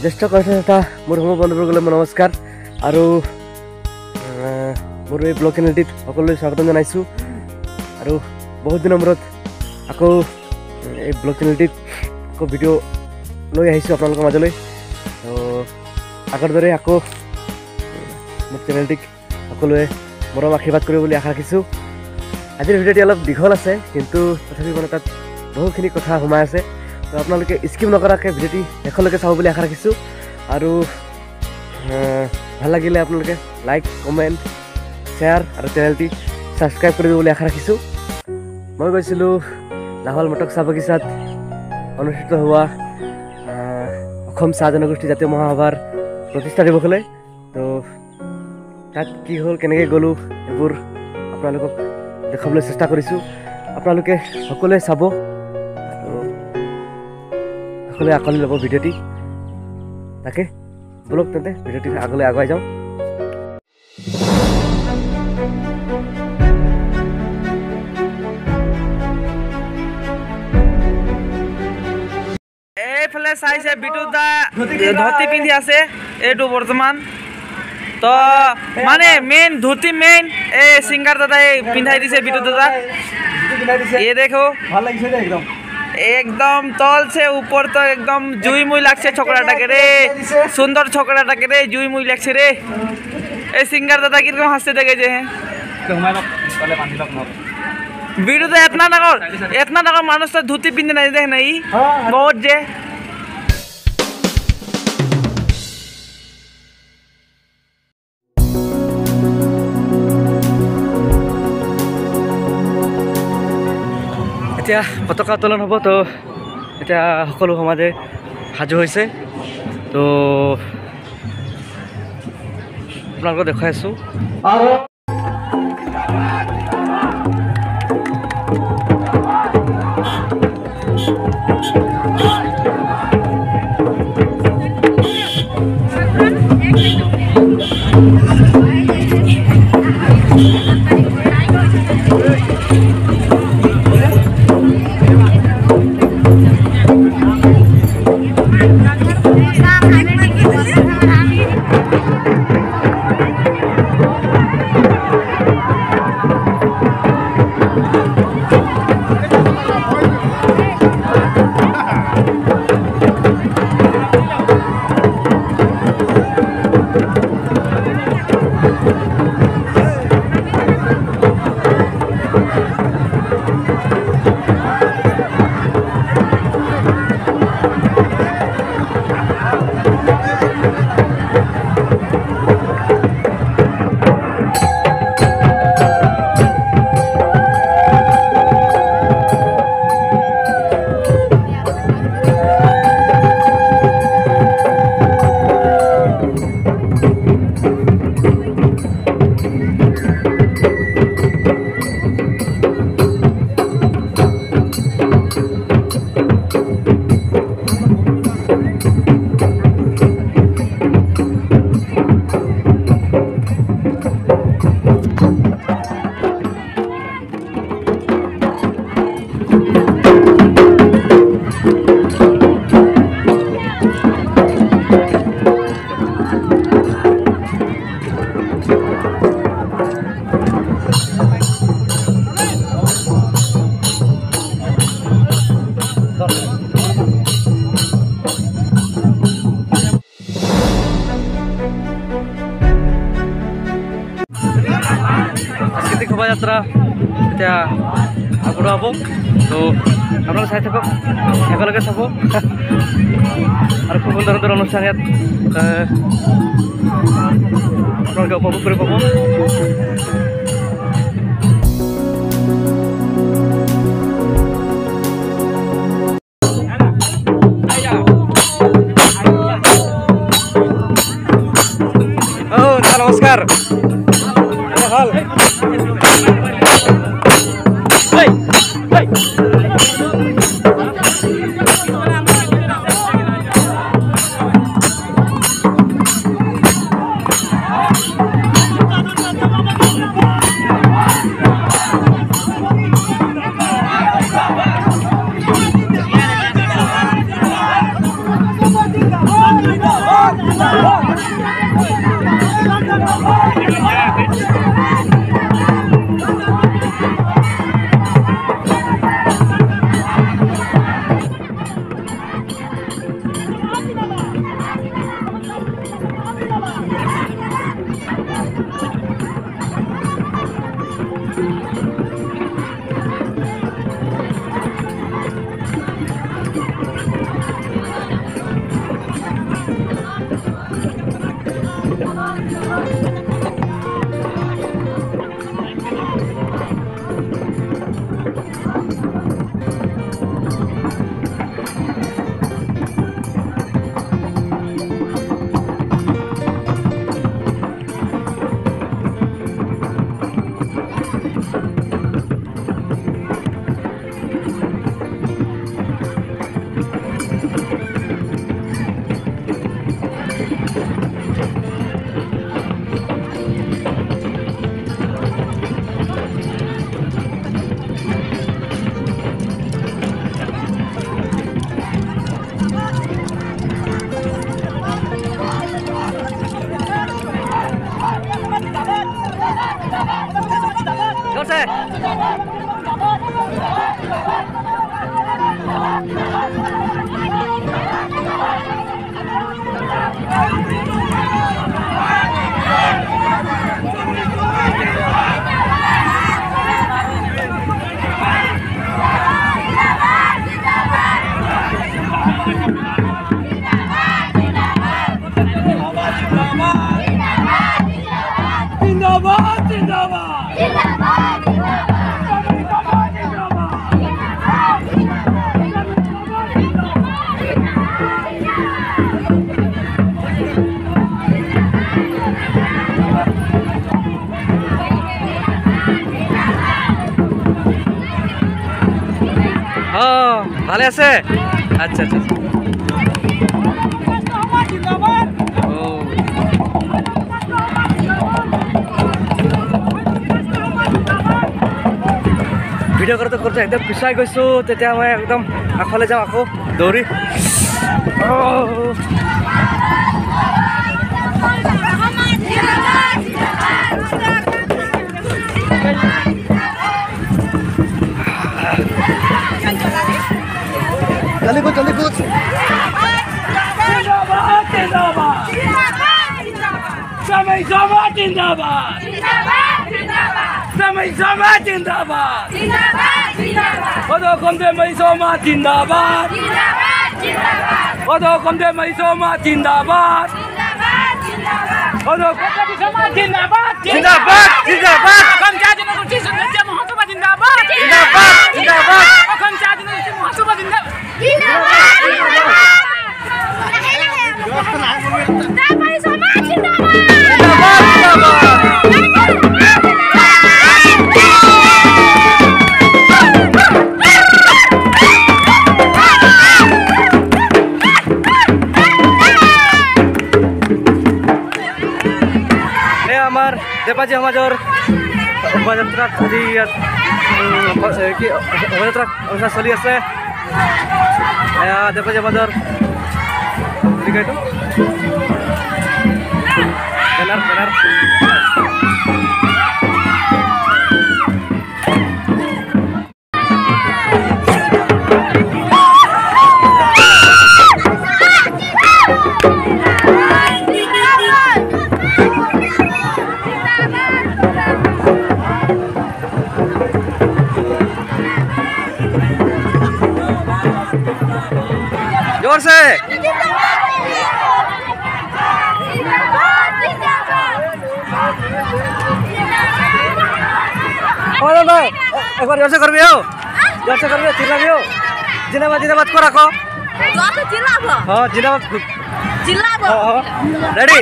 জ্যেষ্ঠ কনিষ্ঠ তথা মোৰ সম বন্ধুবৰ্গলৈ নমস্কাৰ আৰু মোৰ এই ব্লগ চেনেলটিত সকলোলৈ স্বাগতম জনাইছোঁ আৰু বহুত দিনৰ মূৰত আকৌ এই ব্লগ চেনেলটিত আকৌ ভিডিঅ' লৈ আহিছোঁ আপোনালোকৰ মাজলৈ তো আগৰ দৰে আকৌ মোৰ চেনেলটিক সকলোৱে মৰম আশীৰ্বাদ কৰিব বুলি আশা ৰাখিছোঁ। আজিৰ ভিডিঅ'টি অলপ দীঘল আছে কিন্তু তথাপি মানে তাত বহুখিনি কথা সোমাই আছে তো আপোনালোকে স্কিপ নকৰাকৈ ভিডিঅ'টি শেষলৈকে চাব বুলি আশা ৰাখিছোঁ আৰু ভাল লাগিলে আপোনালোকে লাইক কমেণ্ট শ্বেয়াৰ আৰু চেনেলটি ছাবস্ক্ৰাইব কৰি দিব বুলি আশা ৰাখিছোঁ। মই গৈছিলোঁ লাহোৱাল মটক চাহ বাগিচাত অনুষ্ঠিত হোৱা অসম চাহ জনগোষ্ঠী জাতীয় মহাসভাৰ প্ৰতিষ্ঠা দিৱসলৈ তো তাত কি হ'ল কেনেকৈ গ'লোঁ এইবোৰ আপোনালোকক দেখাবলৈ চেষ্টা কৰিছোঁ। আপোনালোকে সকলোৱে চাব আৰু সকলোৱে আঁকোৱালি ল'ব ভিডিঅ'টি। তাকে বলক তেন্তে ভিডিঅ'টি আগলৈ আগুৱাই যাওঁ। এইফালে চাইছে বিটু দা ধুতি পিন্ধি আছে এইটো বৰ্তমান তো মানে মেইন ধুতি মেইন এই সিঙ্গার দাদা পিন্ধাই দিছে বিটু দাদা। ये देखो ভাল লাগিছে দে একদম एकदम तल से ऊपर तो एकदम जुई मुई लागছে ছোকরাটাকে রে সুন্দর ছোকরাটাকে রে जुई मुई লাগছে রে। এই সিঙ্গার দাদা কিরকম হাসতে দেখেছে হ্যাঁ বিটু তো এতনা ডাঙর মানুষটা ধুতি পিন্ধে নাই দেখ নাই বহুত যে এতিয়া পতাকা উত্তোলন হ'ব তো এতিয়া সকলো সমাজে সাজু হৈছে তো আপোনালোকক দেখুৱাই আছোঁ। সাংস্কৃতিক শোভাযাত্ৰা এতিয়া আগবঢ়োৱা হ'ব তো আপোনালোকে চাই থাকক একেলগে চাব আৰু খুব সুন্দৰ সুন্দৰ অনুষ্ঠান ইয়াত আপোনালোকে উপভোগ কৰি পাব। নমস্কাৰ ভাল ভালে আছে আচ্ছা আচ্ছা ভিডিঅ' কৰোঁতে একদম পিছুৱাই গৈছোঁ তেতিয়া মই একদম আগফালে যাওঁ আকৌ দৌৰি जल्दी कुछ আমাৰ ধেমাজি সমাজৰ শোভাযাত্ৰাত আজি ইয়াত কি শোভাযাত্ৰা অনুষ্ঠান চলি আছে ধেমাজি সমাজৰ কি কয় এইটো বেনাৰ जोर से एक बार जोर से कर भी हो जिंदाबाद को रखो हाँ जिंदाबाद रेडी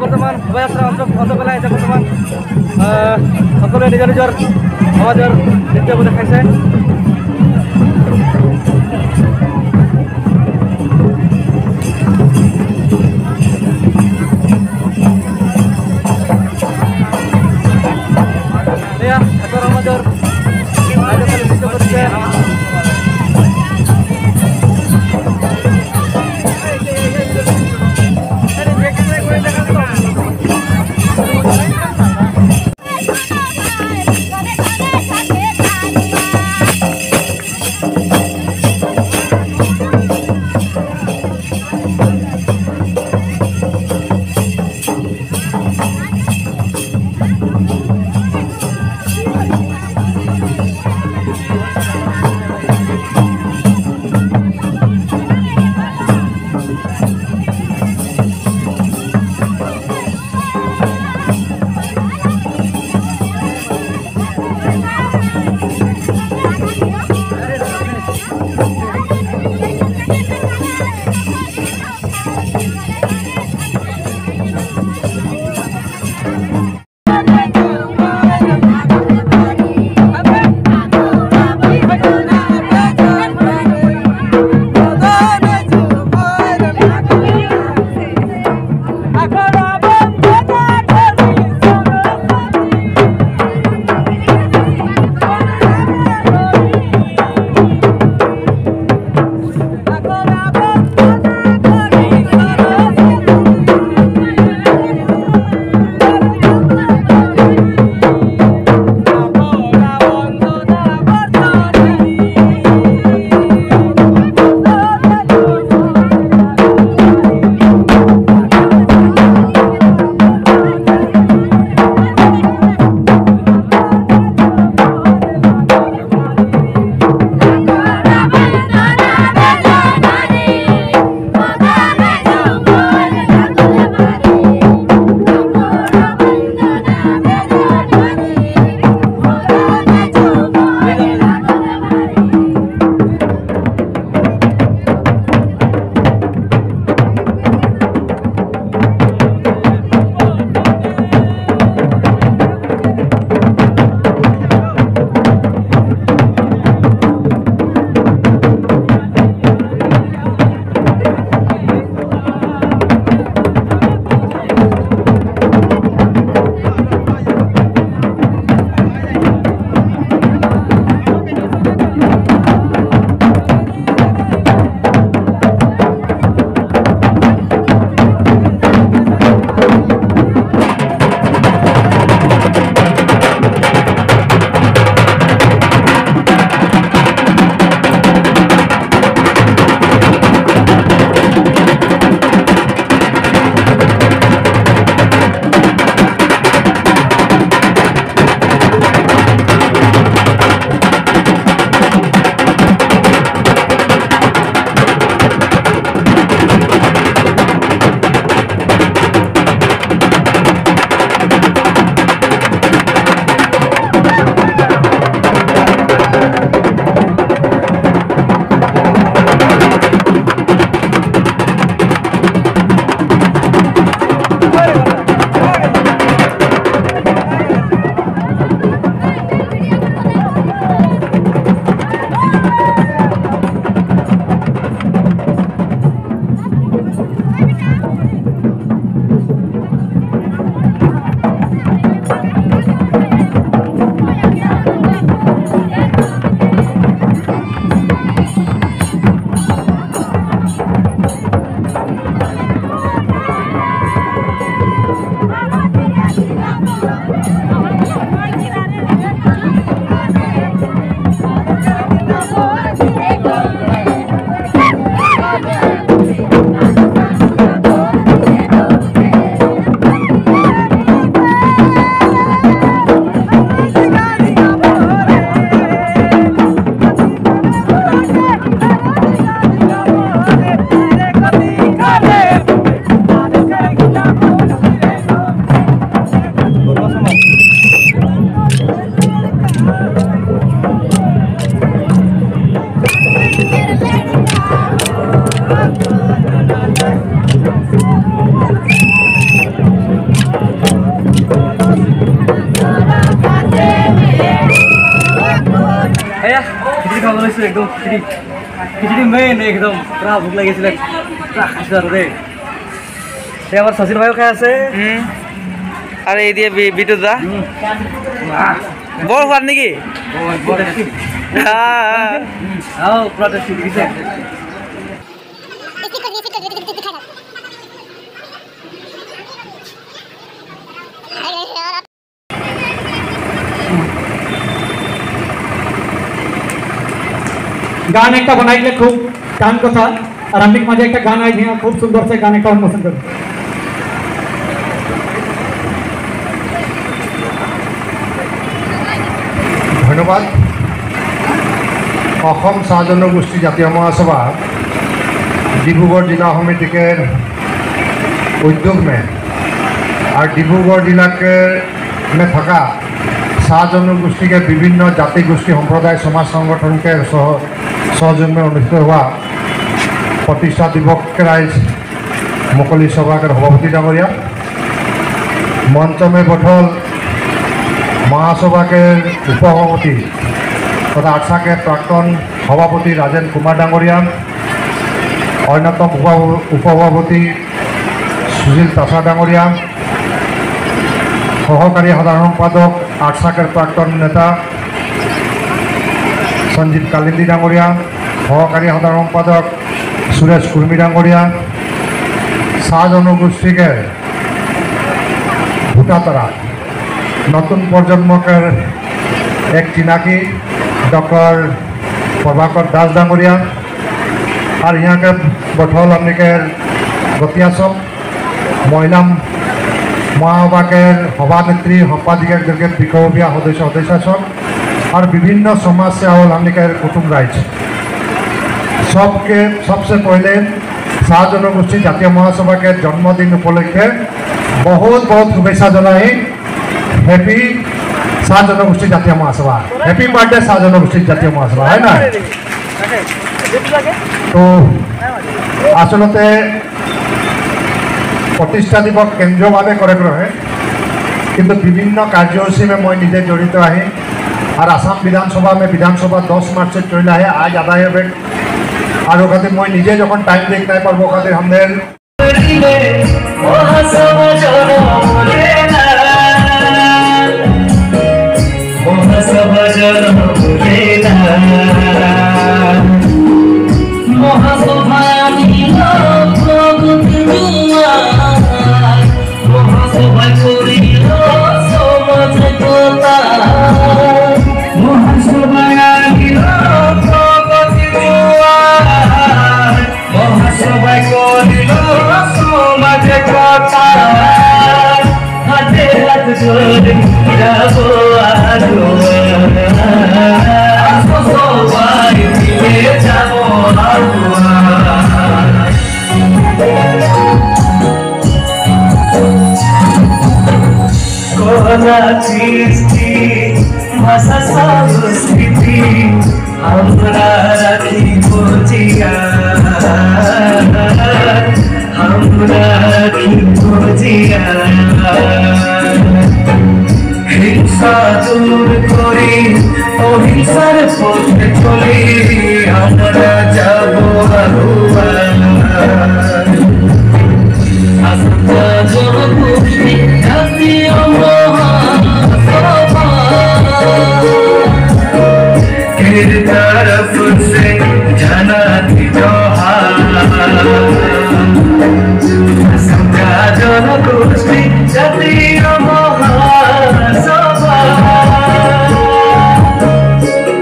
বৰ্তমান শোভাযাত্ৰা অন্ত পেলাই এতিয়া বৰ্তমান সকলোৱে নিজৰ সমাজৰ নৃত্যবোৰ দেখাইছে এয়া সমাজৰ নৃত্য কৰিছে গৈছোঁ একদম খিচিৰি মেইন একদম পুৰা ভোক লাগিছিলে পুৰা খাইছোঁ আৰু দেই সেই আমাৰ শচীন ভাইও খাই আছে আৰু এই দিয়ে বিটু দা বৰ সোৱাদ নেকি পুৰা টেষ্টি দিছে गान एक बनाई खूब कान कथा और आम्ही माझे एक गान आहे खूब सुंदर से गान एक उन्मोचन करू ধন্যবাদ অসম চাহ জনগোষ্ঠী জাতীয় মহাসভা ডিব্ৰুগড় जिला समिति के उद्योग में और डिब्रुगढ़ जिला के में थका चाह जनगोष्ठी के विभिन्न जाति गोष्ठी सम्प्रदाय समाज संगठन के सहयोग में अनुष्ठित हुआ प्रतिष्ठा दिवस के राइज मुकली सभा के सभापति डांगरिया मंच में बठल महासभा के उपसभापति तथा आरसा के प्राक्तन सभापति राजेन कुमार डांगरिया अन्यतम उपसभापति सुशील तासा डांगरिया सहकारी साधारण सम्पादक आरसा के प्राक्तन नेता संजीव कालिंदी डांगरिया सहकारी साधारण सम्पादक सुरेश कुर्मी डांगरिया चाह जनगोष्ठी के भूटातरा नतून प्रजन्म के एक चिनाकी डॉक्टर प्रभाकर दास डांगरिया और यहाँ के बठल हमने के गतिया सब महिला महासभा के सभानेत्री सम्पादिका के विकल्पीय सदस्य सब और विभिन्न समाज से हल हमने के कुटुम राइज सबसे पहले चाह जनगोष्ठी जातीय महासभा के जन्मदिन उपलक्षे बहुत बहुत शुभेच्छा जनाई हैप्पी चाह जनगोष्ठी जातीय महासभा हैप्पी बर्थडे चाह जनगोष्ठी जातीय महासभा है ना तो आसलते प्रतिष्ठा दिवस केंद्रीय भाव करे रहे किंतु विभिन्न कार्यसूची में मैं निजे जड़ित है और आसाम विधानसभा में विधानसभा 10 मार्च से चल है आज आधा है और खातिर मैं निजे जो टाइम देख नहीं पार्बो खातिर हमने हिंसा दूर करी अहिंसार पथे चली हमरा जाबो आस्था जनगोष्ठी जातीय महासभा के तरफ से जनाती जोहार आस्था जनगोष्ठी जातीय महासभा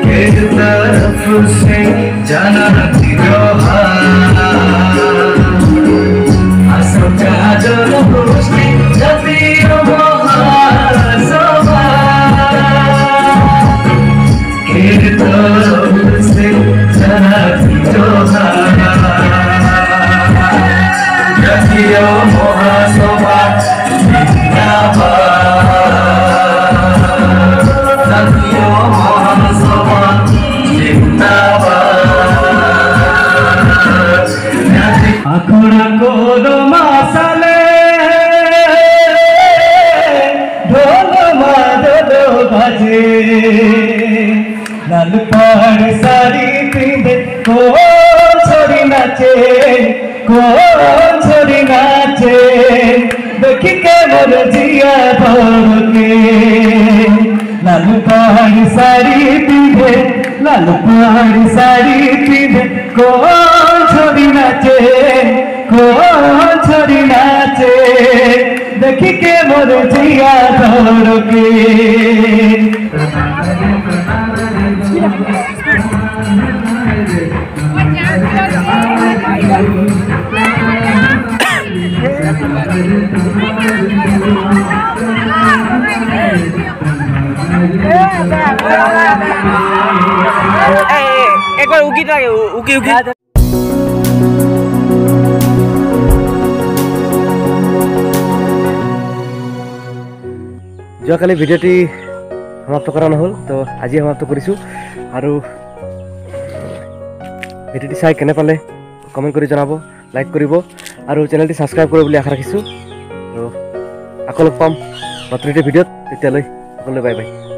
के तरफ से जनाती जोहार आस्था जनगोष्ठी जातीय महासभा के तरफ से जनाती जोहार जातीय महासभा आखड़ा कोदो मासाले ढोल मादलो बाजे লাল পাড় শাড়ি পিঁধে কোন ছড়ি নাচে দেখি কেমন জিয়া ধরকে লাল পাড় শাড়ি পিঁধে কোন ছড়ি নাচে দেখি কেমন জিয়া ধরকে एक बार उकी था उकी उकी যোৱাকালি ভিডিঅ'টি সমাপ্ত কৰা নহ'ল তো আজি সমাপ্ত কৰিছোঁ আৰু ভিডিঅ'টি চাই কেনে পালে কমেণ্ট কৰি জনাব লাইক কৰিব আৰু চেনেলটি ছাবস্ক্ৰাইব কৰিব বুলি আশা ৰাখিছোঁ তো আকৌ লগ পাম নতুন এটা ভিডিঅ'ত তেতিয়ালৈ সকলোলৈ বাই বাই